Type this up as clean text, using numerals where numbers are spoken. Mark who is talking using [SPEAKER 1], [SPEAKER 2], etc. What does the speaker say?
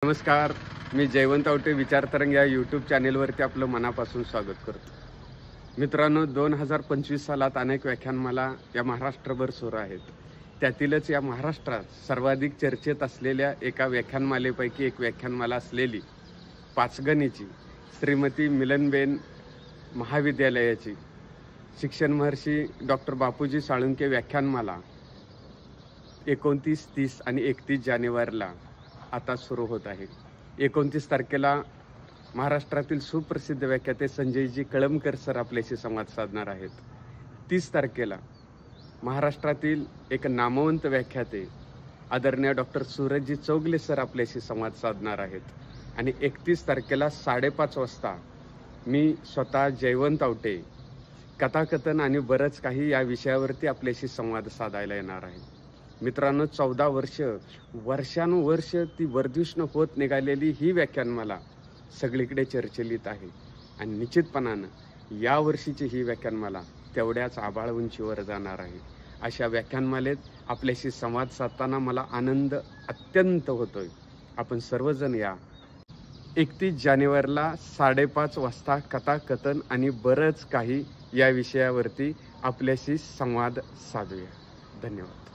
[SPEAKER 1] नमस्कार, मी जयवंत आवटे विचारतरंग या यूट्यूब चॅनेलवरती आपलं मनापासून स्वागत करतो. मित्रांनो, 2025 सालात अनेक व्याख्यानमाला या महाराष्ट्रभर सुरू आहेत. त्यातीलच या महाराष्ट्रात सर्वाधिक चर्चेत असलेल्या एका व्याख्यानमालेपैकी एक व्याख्यानमाला असलेली पाचगणीची श्रीमती मिलनबेन महाविद्यालयाची शिक्षण महर्षी डॉक्टर बापूजी साळुंखे व्याख्यानमाला 29, 30 आणि 31 जानेवारीला आता सुरू होत आहे. 29 तारखेला महाराष्ट्रातील सुप्रसिद्ध व्याख्याते संजयजी कळमकर सर आपल्याशी संवाद साधणार आहेत. 30 तारखेला महाराष्ट्रातील एक नामवंत व्याख्याते आदरणीय डॉक्टर सूरजजी चौगले सर आपल्याशी संवाद साधणार आहेत. आणि 31 तारखेला 5:30 वाजता मी स्वतः जयवंत आवटे कथाकथन आणि बरंच काही या विषयावरती आपल्याशी संवाद साधायला येणार आहे. मित्रांनो, 14 वर्षानुवर्ष ती वर्धिष्णू होत निघालेली ही व्याख्यानमाला सगळीकडे चर्चेलीत आहे. आणि निश्चितपणानं यावर्षीची ही व्याख्यानमाला तेवढ्याच आभाळ उंचीवर जाणार आहे. अशा व्याख्यानमालेत आपल्याशी संवाद साधताना मला आनंद अत्यंत होतोय. आपण सर्वजण या 31 जानेवारीला 5:30 वाजता कथाकथन आणि बरंच काही या विषयावरती आपल्याशी संवाद साधूया. धन्यवाद.